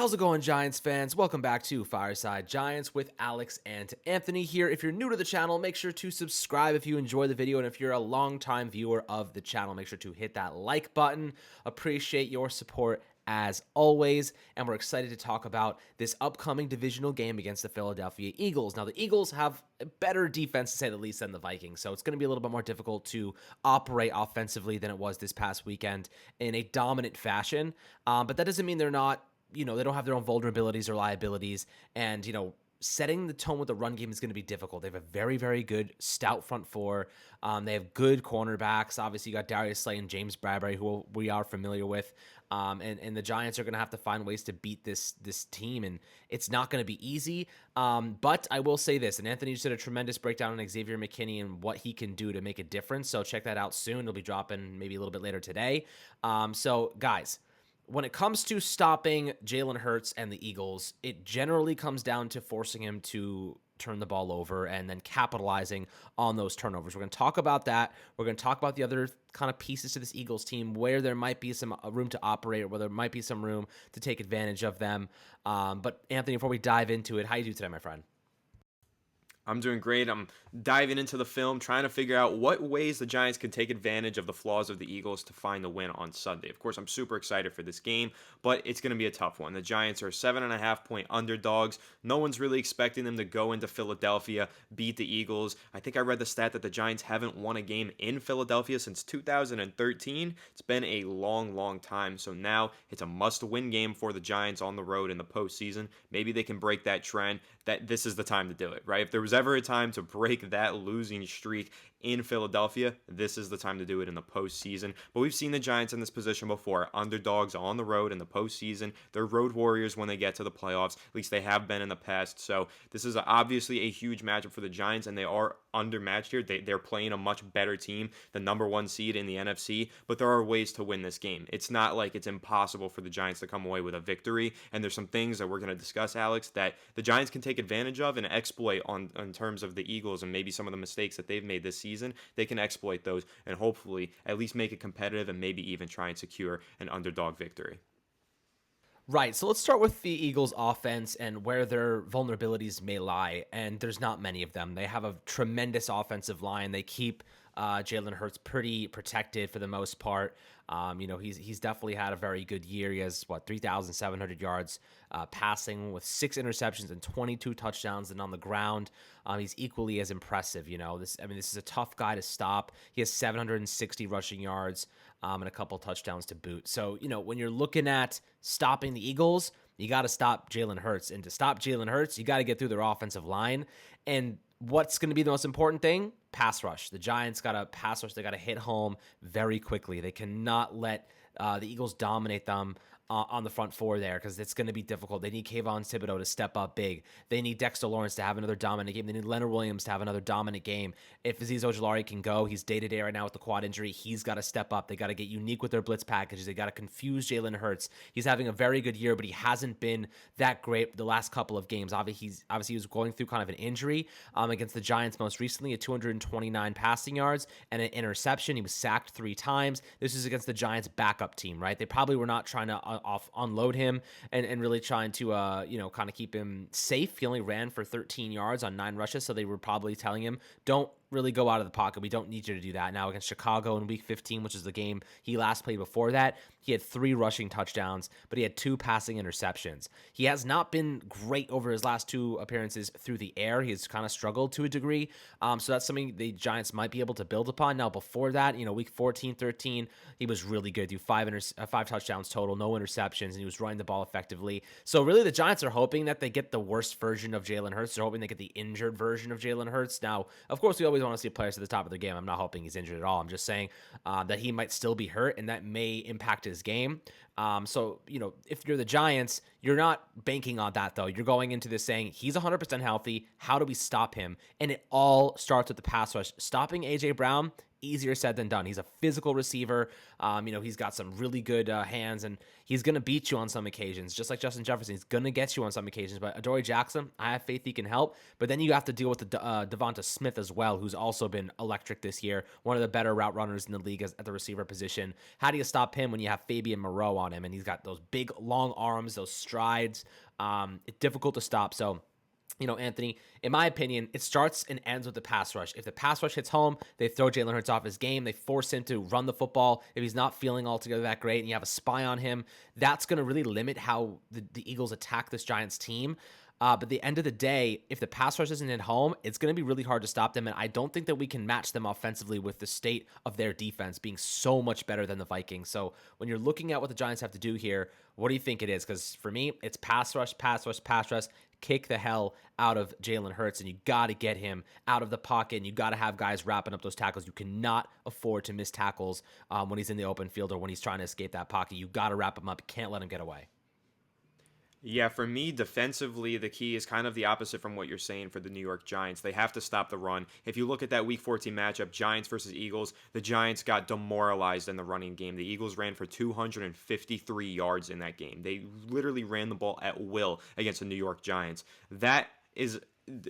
How's it going, Giants fans? Welcome back to Fireside Giants with Alex and Anthony here. If you're new to the channel, make sure to subscribe if you enjoy the video. And if you're a longtime viewer of the channel, make sure to hit that like button. Appreciate your support as always. And we're excited to talk about this upcoming divisional game against the Philadelphia Eagles. Now, the Eagles have a better defense, to say the least, than the Vikings. So it's going to be a little bit more difficult to operate offensively than it was this past weekend in a dominant fashion. But that doesn't mean they're not, they don't have their own vulnerabilities or liabilities. And, setting the tone with the run game is going to be difficult. They have a very, very good stout front four. They have good cornerbacks. Obviously, you got Darius Slay and James Bradbury, who we are familiar with. And the Giants are going to have to find ways to beat this team, and it's not going to be easy. But I will say this, and Anthony just did a tremendous breakdown on Xavier McKinney and what he can do to make a difference. So check that out soon. It'll be dropping maybe a little bit later today. So, guys, when it comes to stopping Jalen Hurts and the Eagles, it generally comes down to forcing him to turn the ball over and then capitalizing on those turnovers. We're going to talk about that. We're going to talk about the other kind of pieces to this Eagles team where there might be some room to operate, or where there might be some room to take advantage of them. But Anthony, before we dive into it, how you do today, my friend? I'm doing great. I'm diving into the film, trying to figure out what ways the Giants can take advantage of the flaws of the Eagles to find the win on Sunday. Of course, I'm super excited for this game, but it's going to be a tough one. The Giants are 7.5-point underdogs. No one's really expecting them to go into Philadelphia, beat the Eagles. I think I read the stat that the Giants haven't won a game in Philadelphia since 2013. It's been a long, long time. So now it's a must-win game for the Giants on the road in the postseason. Maybe they can break that trend. That this is the time to do it, right? If there was ever a time to break that losing streak in Philadelphia, this is the time to do it in the postseason. But we've seen the Giants in this position before. Underdogs on the road in the postseason. They're road warriors when they get to the playoffs. At least they have been in the past. So this is obviously a huge matchup for the Giants, and they are undermatched here. They're playing a much better team, the number one seed in the NFC, but there are ways to win this game. It's not like it's impossible for the Giants to come away with a victory, and there's some things that we're going to discuss, Alex, that the Giants can take advantage of and exploit in terms of the Eagles and maybe some of the mistakes that they've made this season. They can exploit those and hopefully at least make it competitive and maybe even try and secure an underdog victory. Right, so let's start with the Eagles' offense and where their vulnerabilities may lie, and there's not many of them. They have a tremendous offensive line. They keep Jalen Hurts pretty protected for the most part. He's definitely had a very good year. He has 3,700 yards passing with 6 interceptions and 22 touchdowns, and on the ground, he's equally as impressive. This is a tough guy to stop. He has 760 rushing yards and a couple touchdowns to boot. So, when you're looking at stopping the Eagles, you got to stop Jalen Hurts, and to stop Jalen Hurts, you got to get through their offensive line. And what's going to be the most important thing? Pass rush. The Giants got to pass rush. They got to hit home very quickly. They cannot let the Eagles dominate them on the front four there, because it's going to be difficult. They need Kayvon Thibodeau to step up big. They need Dexter Lawrence to have another dominant game. They need Leonard Williams to have another dominant game. If Azeez Ojulari can go, he's day-to-day right now with the quad injury. He's got to step up. They got to get unique with their blitz packages. They got to confuse Jalen Hurts. He's having a very good year, but he hasn't been that great the last couple of games. Obviously, he was going through kind of an injury against the Giants most recently, at 229 passing yards and an interception. He was sacked 3 times. This is against the Giants' backup team, right? They probably were not trying to unload him and really trying to kind of keep him safe. He only ran for 13 yards on 9 rushes, so they were probably telling him, don't really go out of the pocket. We don't need you to do that. Now against Chicago in week 15, which is the game he last played before that, he had 3 rushing touchdowns, but he had 2 passing interceptions. He has not been great over his last 2 appearances through the air. He has kind of struggled to a degree. So that's something the Giants might be able to build upon. Now before that, week 14, 13, he was really good. He had 5 touchdowns total, no interceptions, and he was running the ball effectively. So really the Giants are hoping that they get the worst version of Jalen Hurts. They're hoping they get the injured version of Jalen Hurts. Now, of course, we always want to see players at the top of their game. I'm not hoping he's injured at all. I'm just saying that he might still be hurt, and that may impact his game. So, if you're the Giants, you're not banking on that, though. You're going into this saying he's 100% healthy. How do we stop him? And it all starts with the pass rush. Stopping A.J. Brown, easier said than done. He's a physical receiver. He's got some really good hands, and he's going to beat you on some occasions, just like Justin Jefferson. He's going to get you on some occasions. But Adoree Jackson, I have faith he can help. But then you have to deal with the Devonta Smith as well, who's also been electric this year, one of the better route runners in the league at the receiver position. How do you stop him when you have Fabian Moreau on him, and he's got those big, long arms, those strides? It's difficult to stop. So, Anthony, in my opinion, it starts and ends with the pass rush. If the pass rush hits home, they throw Jalen Hurts off his game. They force him to run the football. If he's not feeling altogether that great and you have a spy on him, that's going to really limit how the Eagles attack this Giants team. But at the end of the day, if the pass rush isn't at home, it's going to be really hard to stop them. And I don't think that we can match them offensively with the state of their defense being so much better than the Vikings. So when you're looking at what the Giants have to do here, what do you think it is? Because for me, it's pass rush, pass rush, pass rush. Kick the hell out of Jalen Hurts, and you got to get him out of the pocket, and you got to have guys wrapping up those tackles. You cannot afford to miss tackles when he's in the open field or when he's trying to escape that pocket. You got to wrap him up. You can't let him get away. Yeah, for me, defensively, the key is kind of the opposite from what you're saying for the New York Giants. They have to stop the run. If you look at that Week 14 matchup, Giants versus Eagles, the Giants got demoralized in the running game. The Eagles ran for 253 yards in that game. They literally ran the ball at will against the New York Giants. That is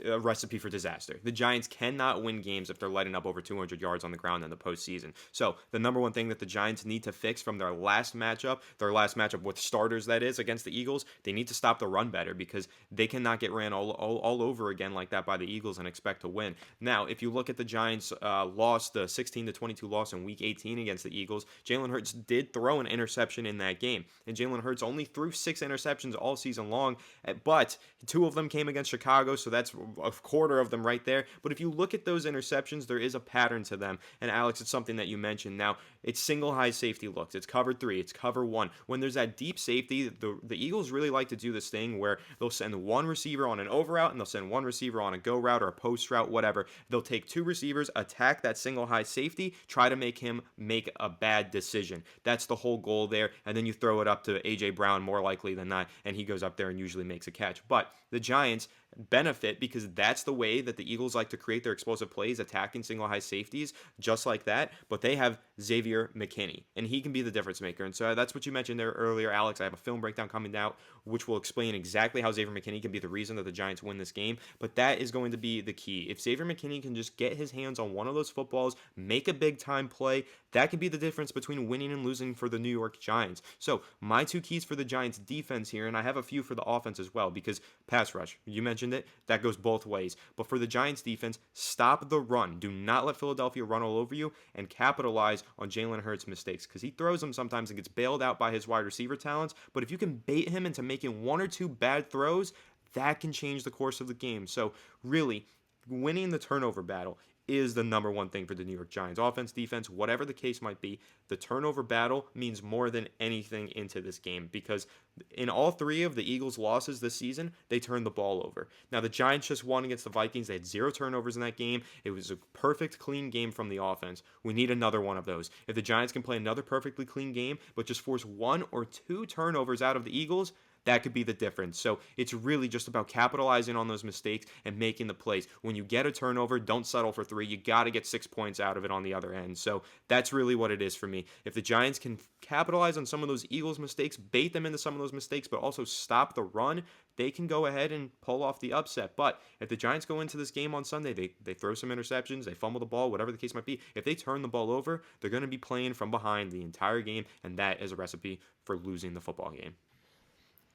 a recipe for disaster. The Giants cannot win games if they're letting up over 200 yards on the ground in the postseason. So the number one thing that the Giants need to fix from their last matchup with starters, that is, against the Eagles, they need to stop the run better because they cannot get ran all over again like that by the Eagles and expect to win. Now, if you look at the Giants' loss, the 16-22 loss in Week 18 against the Eagles, Jalen Hurts did throw an interception in that game. And Jalen Hurts only threw 6 interceptions all season long, but 2 of them came against Chicago, so that's a quarter of them right there. But if you look at those interceptions, there is a pattern to them. And Alex, it's something that you mentioned. Now, it's single high safety looks. It's cover 3. It's cover 1. When there's that deep safety, the Eagles really like to do this thing where they'll send one receiver on an over route and they'll send one receiver on a go route or a post route, whatever. They'll take 2 receivers, attack that single high safety, try to make him make a bad decision. That's the whole goal there. And then you throw it up to A.J. Brown more likely than not, and he goes up there and usually makes a catch. But the Giants benefit because that's the way that the Eagles like to create their explosive plays, attacking single high safeties just like that. But they have Xavier McKinney, and he can be the difference maker. And so that's what you mentioned there earlier, Alex. I have a film breakdown coming out which will explain exactly how Xavier McKinney can be the reason that the Giants win this game. But that is going to be the key. If Xavier McKinney can just get his hands on one of those footballs, make a big time play, that could be the difference between winning and losing for the New York Giants. So my 2 keys for the Giants defense here, and I have a few for the offense as well, because pass rush, you mentioned it, that goes both ways. But for the Giants defense, stop the run. Do not let Philadelphia run all over you, and capitalize on Jalen Hurts' mistakes, because he throws them sometimes and gets bailed out by his wide receiver talents. But if you can bait him into making 1 or 2 bad throws, that can change the course of the game. So really, winning the turnover battle is the number one thing for the New York Giants. Offense, defense, whatever the case might be, the turnover battle means more than anything into this game, because in all 3 of the Eagles' losses this season, they turned the ball over. Now, the Giants just won against the Vikings. They had 0 turnovers in that game. It was a perfect, clean game from the offense. We need another one of those. If the Giants can play another perfectly clean game, but just force 1 or 2 turnovers out of the Eagles, that could be the difference. So it's really just about capitalizing on those mistakes and making the plays. When you get a turnover, don't settle for 3. You got to get 6 points out of it on the other end. So that's really what it is for me. If the Giants can capitalize on some of those Eagles mistakes, bait them into some of those mistakes, but also stop the run, they can go ahead and pull off the upset. But if the Giants go into this game on Sunday, they throw some interceptions, they fumble the ball, whatever the case might be, if they turn the ball over, they're going to be playing from behind the entire game, and that is a recipe for losing the football game.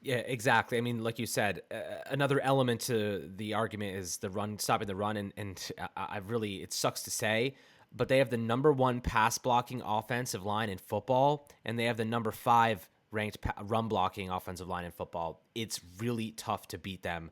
Yeah, exactly. I mean, like you said, another element to the argument is the run, stopping the run. And I really, it sucks to say, but they have the number 1 pass blocking offensive line in football, and they have the number 5 ranked run blocking offensive line in football. It's really tough to beat them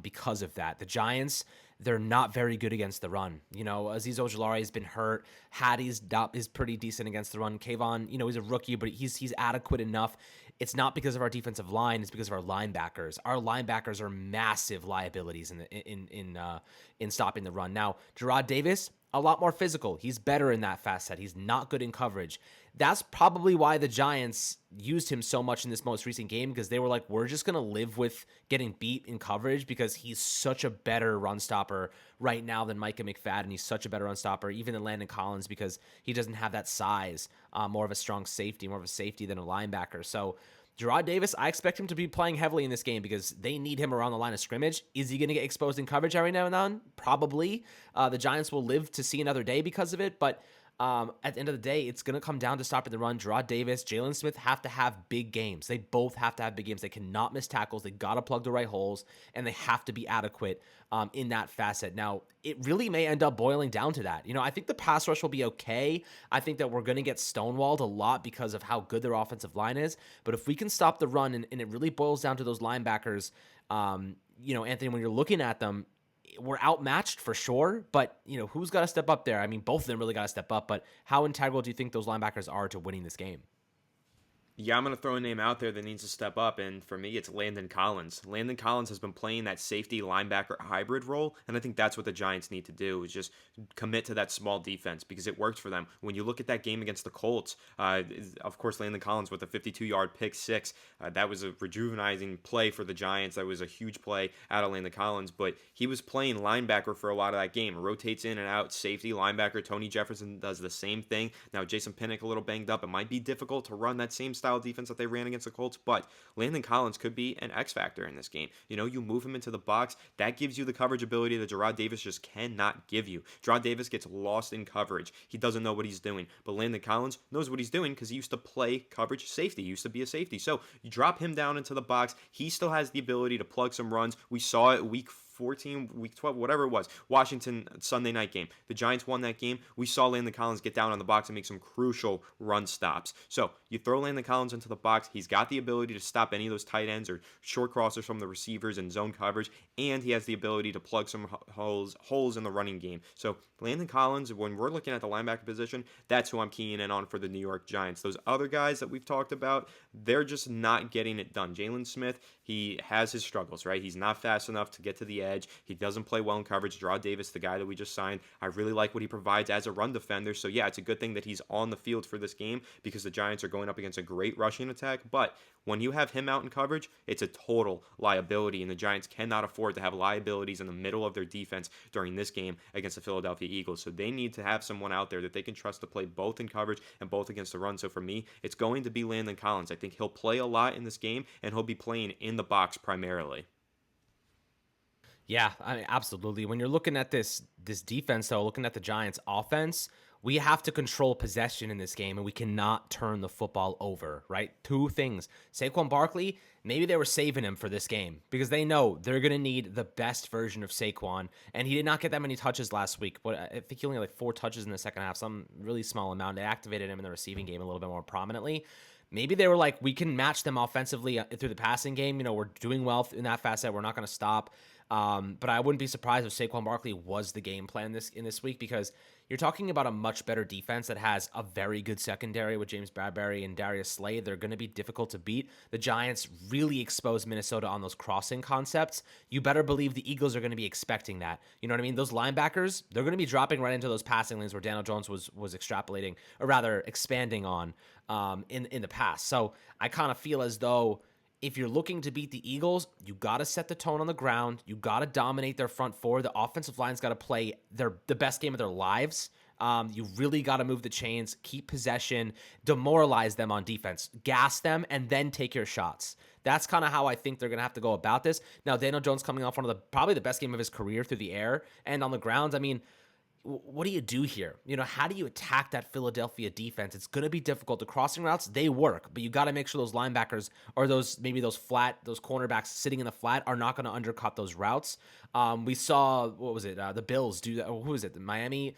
because of that. The Giants, they're not very good against the run. Azeez Ojulari has been hurt. Hattie's is pretty decent against the run. Kayvon, he's a rookie, but he's adequate enough. It's not because of our defensive line; it's because of our linebackers. Our linebackers are massive liabilities in stopping the run. Now, Jarrad Davis, a lot more physical. He's better in that fast set. He's not good in coverage. That's probably why the Giants used him so much in this most recent game, because they were like, we're just going to live with getting beat in coverage because he's such a better run stopper right now than Micah McFadden. He's such a better run stopper, even than Landon Collins, because he doesn't have that size, more of a strong safety, more of a safety than a linebacker. So Jarrad Davis, I expect him to be playing heavily in this game because they need him around the line of scrimmage. Is he going to get exposed in coverage every now and then? Probably. The Giants will live to see another day because of it, but at the end of the day, it's going to come down to stopping the run. Jarrad Davis, Jalen Smith have to have big games. They both have to have big games. They cannot miss tackles. They got to plug the right holes, and they have to be adequate in that facet. Now, it really may end up boiling down to that. I think the pass rush will be okay. I think that we're going to get stonewalled a lot because of how good their offensive line is. But if we can stop the run, and it really boils down to those linebackers, Anthony, when you're looking at them, we're outmatched for sure, but who's got to step up there? I mean, both of them really got to step up, but how integral do you think those linebackers are to winning this game? Yeah, I'm going to throw a name out there that needs to step up, and for me, it's Landon Collins. Landon Collins has been playing that safety linebacker hybrid role, and I think that's what the Giants need to do, is just commit to that small defense, because it worked for them. When you look at that game against the Colts, of course, Landon Collins with a 52-yard pick six, that was a rejuvenizing play for the Giants. That was a huge play out of Landon Collins, but he was playing linebacker for a lot of that game. Rotates in and out, safety, linebacker. Tony Jefferson does the same thing. Now, Jason Pinnock a little banged up. It might be difficult to run that same style defense that they ran against the Colts, but Landon Collins could be an X factor in this game. You move him into the box, that gives you the coverage ability that Jarrad Davis just cannot give you. Jarrad Davis gets lost in coverage. He doesn't know what he's doing, but Landon Collins knows what he's doing because he used to play coverage safety. He used to be a safety. So you drop him down into the box. He still has the ability to plug some runs. We saw it week 14, week 12, whatever it was, Washington Sunday night game. The Giants won that game. We saw Landon Collins get down on the box and make some crucial run stops. So you throw Landon Collins into the box. He's got the ability to stop any of those tight ends or short crossers from the receivers in zone coverage, and he has the ability to plug some holes in the running game. So Landon Collins, when we're looking at the linebacker position, that's who I'm keying in on for the New York Giants. Those other guys that we've talked about, they're just not getting it done. Jalen Smith, he has his struggles, right? He's not fast enough to get to the edge. He doesn't play well in coverage. Jarrad Davis, the guy that we just signed, I really like what he provides as a run defender. So yeah, it's a good thing that he's on the field for this game because the Giants are going up against a great rushing attack. But when you have him out in coverage, it's a total liability, and the Giants cannot afford to have liabilities in the middle of their defense during this game against the Philadelphia Eagles. So they need to have someone out there that they can trust to play both in coverage and both against the run. So for me, it's going to be Landon Collins. I think he'll play a lot in this game, and he'll be playing in the box primarily. Yeah, I mean, absolutely. When you're looking at this defense, though, looking at the Giants' offense, we have to control possession in this game, and we cannot turn the football over, right? Two things. Saquon Barkley, maybe they were saving him for this game because they know they're going to need the best version of Saquon, and he did not get that many touches last week. But I think he only had like 4 touches in the second half, some really small amount. They activated him in the receiving game a little bit more prominently. Maybe they were like, we can match them offensively through the passing game. We're doing well in that facet. We're not going to stop. But I wouldn't be surprised if Saquon Barkley was the game plan in this week, because you're talking about a much better defense that has a very good secondary with James Bradbury and Darius Slade. They're going to be difficult to beat. The Giants really exposed Minnesota on those crossing concepts. You better believe the Eagles are going to be expecting that. You know what I mean? Those linebackers, they're going to be dropping right into those passing lanes where Daniel Jones was extrapolating, or rather expanding on in the past. So I kind of feel as though if you're looking to beat the Eagles, you got to set the tone on the ground. You got to dominate their front four. The offensive line's got to play the best game of their lives. You really got to move the chains, keep possession, demoralize them on defense, gas them, and then take your shots. That's kind of how I think they're going to have to go about this. Now, Daniel Jones coming off one of probably the best game of his career through the air and on the ground. I mean, what do you do here? How do you attack that Philadelphia defense? It's going to be difficult. The crossing routes, they work, but you got to make sure those linebackers or those cornerbacks sitting in the flat are not going to undercut those routes. We saw, what was it? The Bills do that. Who was it? The Miami.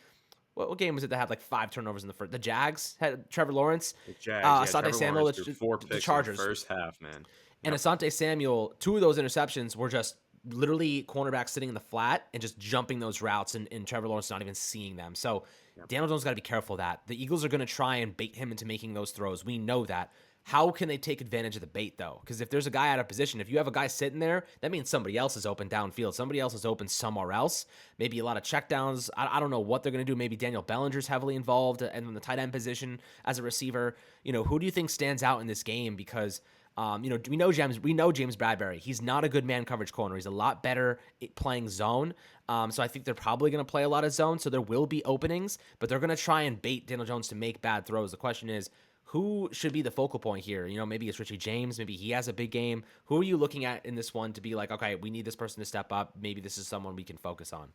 What game was it that had like 5 turnovers in the first? The Jags had Trevor Lawrence. The Jags, yeah, Asante Trevor Samuel, Lawrence threw 4 the picks Chargers. in the first half, man. And Yep. Asante Samuel, 2 of those interceptions were just literally cornerbacks sitting in the flat and just jumping those routes, and Trevor Lawrence not even seeing them. So Daniel Jones got to be careful of that. The Eagles are going to try and bait him into making those throws. We know that. How can they take advantage of the bait though? Because if there's a guy out of position, if you have a guy sitting there, that means somebody else is open downfield. Somebody else is open somewhere else. Maybe a lot of checkdowns. I don't know what they're going to do. Maybe Daniel Bellinger's heavily involved and in the tight end position as a receiver. Who do you think stands out in this game? Because we know James Bradbury. He's not a good man coverage corner. He's a lot better at playing zone. So I think they're probably going to play a lot of zone. So there will be openings, but they're going to try and bait Daniel Jones to make bad throws. The question is, who should be the focal point here? Maybe it's Richie James. Maybe he has a big game. Who are you looking at in this one to be like, okay, we need this person to step up. Maybe this is someone we can focus on.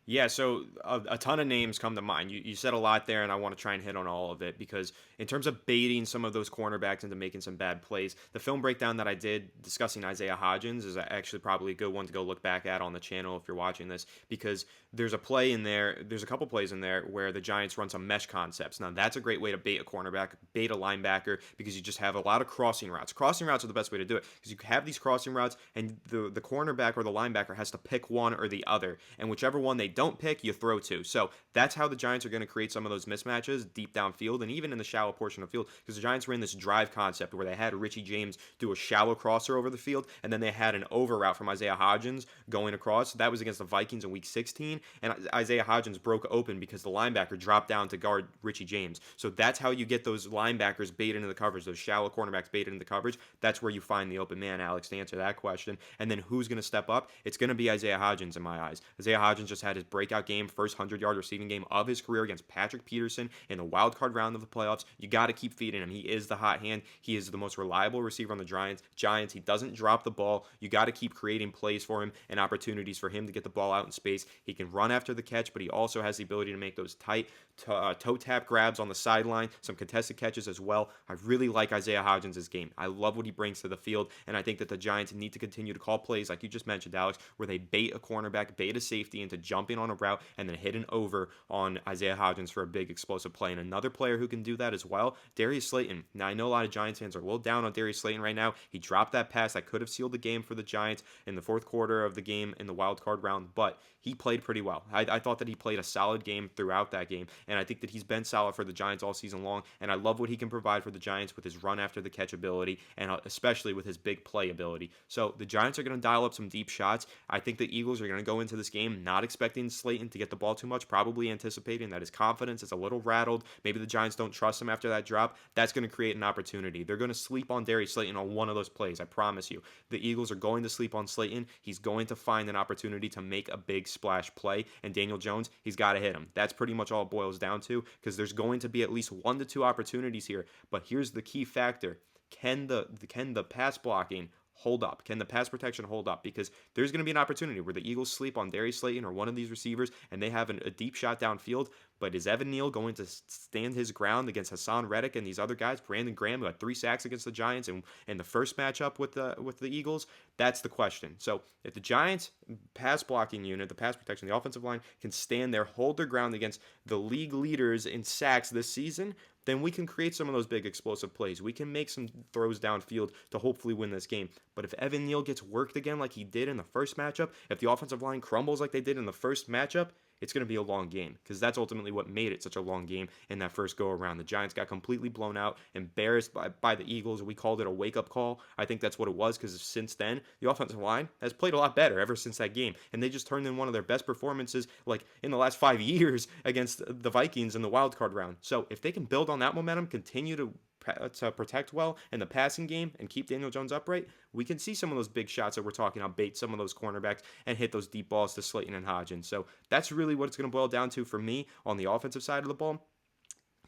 Yeah, so a ton of names come to mind. You said a lot there, and I want to try and hit on all of it because in terms of baiting some of those cornerbacks into making some bad plays, the film breakdown that I did discussing Isaiah Hodgins is actually probably a good one to go look back at on the channel if you're watching this, because there's a play in there, there's a couple plays in there where the Giants run some mesh concepts. Now, that's a great way to bait a cornerback, bait a linebacker, because you just have a lot of crossing routes. Crossing routes are the best way to do it because you have these crossing routes, and the cornerback or the linebacker has to pick one or the other, and whichever one they don't pick, you throw to. So that's how the Giants are going to create some of those mismatches deep downfield and even in the shallow portion of the field, because the Giants ran this drive concept where they had Richie James do a shallow crosser over the field, and then they had an over route from Isaiah Hodgins going across. That was against the Vikings in week 16, and Isaiah Hodgins broke open because the linebacker dropped down to guard Richie James. So that's how you get those linebackers baited into the coverage, those shallow cornerbacks baited into the coverage. That's where you find the open man, Alex, to answer that question. And then who's going to step up? It's going to be Isaiah Hodgins in my eyes. Isaiah Hodgins just had his breakout game, first 100-yard receiving game of his career against Patrick Peterson in the wild card round of the playoffs. You got to keep feeding him. He is the hot hand. He is the most reliable receiver on the Giants. He doesn't drop the ball. You got to keep creating plays for him and opportunities for him to get the ball out in space. He can run after the catch, but he also has the ability to make those tight toe tap grabs on the sideline, some contested catches as well. I really like Isaiah Hodgins' game. I love what he brings to the field, and I think that the Giants need to continue to call plays, like you just mentioned, Alex, where they bait a cornerback, bait a safety into jumping on a route, and then hit an over on Isaiah Hodgins for a big explosive play. And another player who can do that as well, Darius Slayton. Now, I know a lot of Giants fans are a little down on Darius Slayton right now. He dropped that pass that could have sealed the game for the Giants in the fourth quarter of the game in the wild card round, but he played pretty well. I thought that he played a solid game throughout that game, and I think that he's been solid for the Giants all season long, and I love what he can provide for the Giants with his run after the catch ability, and especially with his big play ability. So the Giants are going to dial up some deep shots. I think the Eagles are going to go into this game not expecting Slayton to get the ball too much, probably anticipating that his confidence is a little rattled. Maybe the Giants don't trust him after that drop. That's going to create an opportunity. They're going to sleep on Darius Slayton on one of those plays, I promise you. The Eagles are going to sleep on Slayton. He's going to find an opportunity to make a big splash play, and Daniel Jones, he's got to hit him. That's pretty much all it boils down to, because there's going to be at least 1 to 2 opportunities here. But here's the key factor: can the pass blocking hold up? Can the pass protection hold up? Because there's going to be an opportunity where the Eagles sleep on Darius Slayton or one of these receivers, and they have a deep shot downfield. But is Evan Neal going to stand his ground against Hassan Reddick and these other guys? Brandon Graham, who had 3 sacks against the Giants in the first matchup with the Eagles? That's the question. So if the Giants pass blocking unit, the pass protection, the offensive line can stand there, hold their ground against the league leaders in sacks this season, then we can create some of those big explosive plays. We can make some throws downfield to hopefully win this game. But if Evan Neal gets worked again like he did in the first matchup, if the offensive line crumbles like they did in the first matchup, it's going to be a long game, because that's ultimately what made it such a long game in that first go-around. The Giants got completely blown out, embarrassed by the Eagles. We called it a wake-up call. I think that's what it was, because since then, the offensive line has played a lot better ever since that game, and they just turned in one of their best performances like in the last 5 years against the Vikings in the wild card round. So if they can build on that momentum, continue to protect well in the passing game and keep Daniel Jones upright, we can see some of those big shots that we're talking about, bait some of those cornerbacks and hit those deep balls to Slayton and Hodgins. So that's really what it's going to boil down to for me on the offensive side of the ball.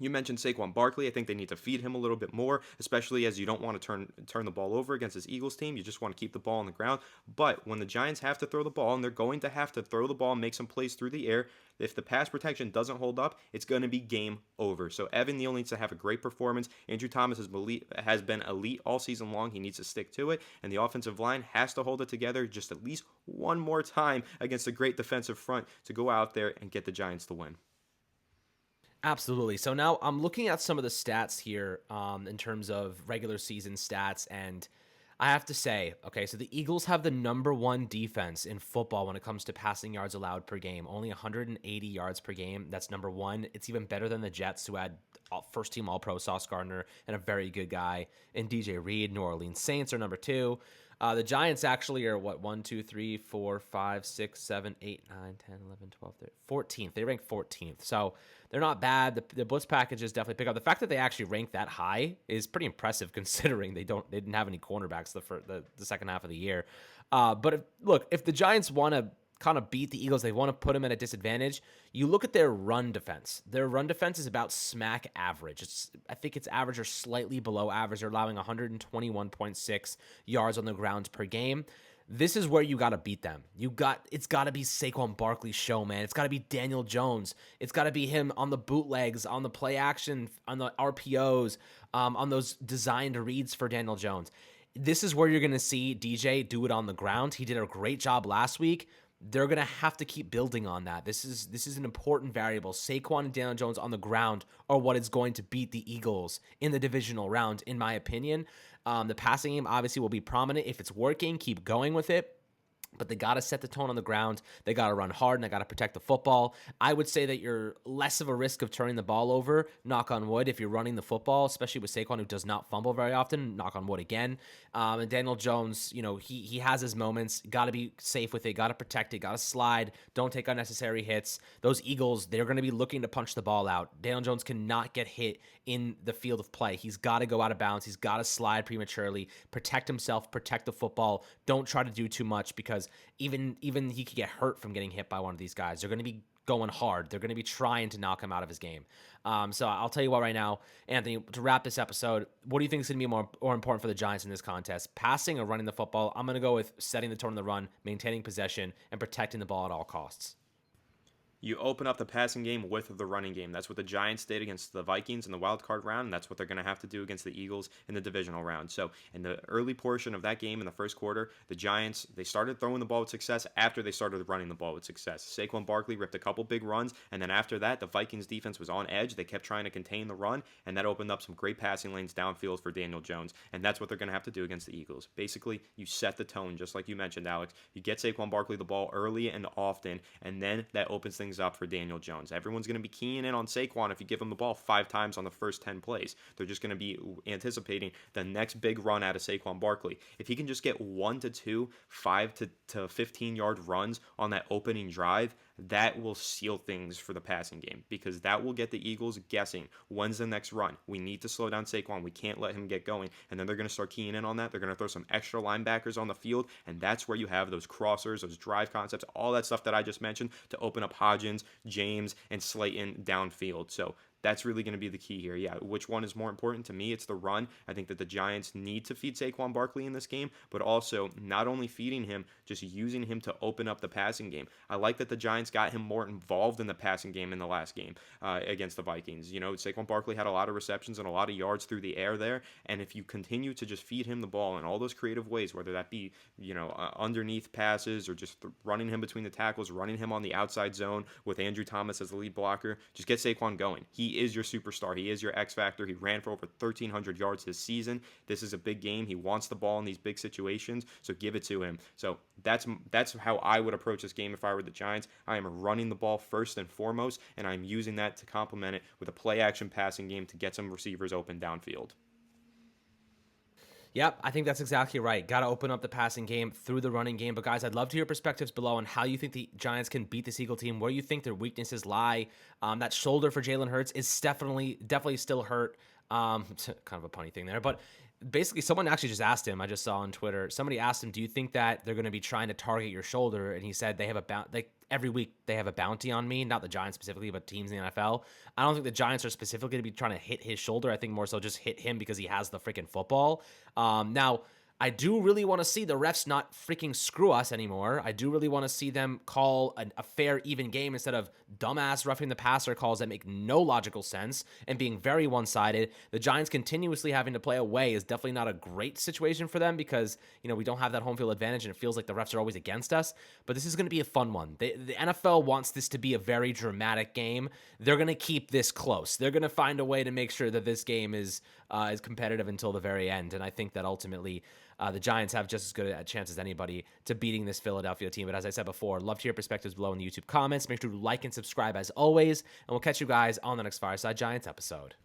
You mentioned Saquon Barkley. I think they need to feed him a little bit more, especially as you don't want to turn the ball over against this Eagles team. You just want to keep the ball on the ground. But when the Giants have to throw the ball, and they're going to have to throw the ball and make some plays through the air, if the pass protection doesn't hold up, it's going to be game over. So Evan Neal needs to have a great performance. Andrew Thomas has been elite all season long. He needs to stick to it. And the offensive line has to hold it together just at least one more time against a great defensive front to go out there and get the Giants the win. Absolutely. So now I'm looking at some of the stats here in terms of regular season stats, and I have to say, okay, so the Eagles have the number one defense in football when it comes to passing yards allowed per game, only 180 yards per game. That's number one. It's even better than the Jets, who had first team All Pro Sauce Gardner and a very good guy in DJ Reed. New Orleans Saints are number two. The Giants actually are what, 1, 2, 3, 4, 5, 6, 7, 8, 9, 10, 11, 12, 13, 14th. They rank 14th. So they're not bad. The blitz packages definitely pick up. The fact that they actually rank that high is pretty impressive considering they didn't have any cornerbacks the second half of the year. But if the Giants want to kind of beat the Eagles, they want to put them at a disadvantage. You look at their run defense. Their run defense is about smack average. I think it's average or slightly below average. They're allowing 121.6 yards on the ground per game. This is where you got to beat them. It's got to be Saquon Barkley's show, man. It's got to be Daniel Jones. It's got to be him on the bootlegs, on the play action, on the RPOs, on those designed reads for Daniel Jones. This is where you're going to see DJ do it on the ground. He did a great job last week. They're going to have to keep building on that. This is an important variable. Saquon and Daniel Jones on the ground are what is going to beat the Eagles in the divisional round, in my opinion. The passing game obviously will be prominent. If it's working, keep going with it. But they got to set the tone on the ground. They got to run hard, and they got to protect the football. I would say that you're less of a risk of turning the ball over, knock on wood, if you're running the football, especially with Saquon, who does not fumble very often, knock on wood again. And Daniel Jones, he has his moments. Got to be safe with it. Got to protect it. Got to slide. Don't take unnecessary hits. Those Eagles, they're going to be looking to punch the ball out. Daniel Jones cannot get hit in the field of play. He's got to go out of bounds. He's got to slide prematurely, protect himself, protect the football. Don't try to do too much because even he could get hurt from getting hit by one of these guys. They're going to be going hard. They're going to be trying to knock him out of his game. So I'll tell you what right now, Anthony, to wrap this episode, what do you think is going to be more important for the Giants in this contest? Passing or running the football? I'm going to go with setting the tone in the run, maintaining possession, and protecting the ball at all costs. You open up the passing game with the running game. That's what the Giants did against the Vikings in the wild card round, and that's what they're going to have to do against the Eagles in the divisional round. So in the early portion of that game in the first quarter, the Giants, they started throwing the ball with success after they started running the ball with success. Saquon Barkley ripped a couple big runs, and then after that, the Vikings defense was on edge. They kept trying to contain the run, and that opened up some great passing lanes downfield for Daniel Jones, and that's what they're going to have to do against the Eagles. Basically, you set the tone, just like you mentioned, Alex. You get Saquon Barkley the ball early and often, and then that opens things up for Daniel Jones. Everyone's going to be keying in on Saquon if you give him the ball 5 times on the first 10 plays. They're just going to be anticipating the next big run out of Saquon Barkley. If he can just get 1 to 2, 5 to 15-yard runs on that opening drive, that will seal things for the passing game because that will get the Eagles guessing, when's the next run? We need to slow down Saquon. We can't let him get going. And then they're going to start keying in on that. They're going to throw some extra linebackers on the field, and that's where you have those crossers, those drive concepts, all that stuff that I just mentioned to open up Hodgins, James, and Slayton downfield. So that's really going to be the key here. Yeah, which one is more important? To me, it's the run. I think that the Giants need to feed Saquon Barkley in this game, but also not only feeding him, just using him to open up the passing game. I like that the Giants got him more involved in the passing game in the last game against the Vikings. Saquon Barkley had a lot of receptions and a lot of yards through the air there, and if you continue to just feed him the ball in all those creative ways, whether that be, underneath passes or just running him between the tackles, running him on the outside zone with Andrew Thomas as the lead blocker, just get Saquon going. He is your superstar. He is your X factor. He ran for over 1,300 yards this season. This is a big game. He wants the ball in these big situations, so give it to him. So that's how I would approach this game if I were the Giants. I am running the ball first and foremost, and I'm using that to complement it with a play-action passing game to get some receivers open downfield. Yep, I think that's exactly right. Got to open up the passing game through the running game. But guys, I'd love to hear perspectives below on how you think the Giants can beat this Eagle team, where you think their weaknesses lie. That shoulder for Jalen Hurts is definitely still hurt. It's kind of a punny thing there, but basically someone actually just asked him, I just saw on Twitter, somebody asked him, do you think that they're going to be trying to target your shoulder? And he said they have every week they have a bounty on me, not the Giants specifically, but teams in the NFL. I don't think the Giants are specifically going to be trying to hit his shoulder. I think more so just hit him because he has the freaking football. Now, I do really want to see the refs not freaking screw us anymore. I do really want to see them call a fair, even game instead of dumbass roughing the passer calls that make no logical sense and being very one-sided. The Giants continuously having to play away is definitely not a great situation for them because, we don't have that home field advantage and it feels like the refs are always against us. But this is going to be a fun one. The NFL wants this to be a very dramatic game. They're going to keep this close. They're going to find a way to make sure that this game is is competitive until the very end. And I think that ultimately the Giants have just as good a chance as anybody to beating this Philadelphia team. But as I said before, love to hear perspectives below in the YouTube comments. Make sure to like and subscribe as always. And we'll catch you guys on the next Fireside Giants episode.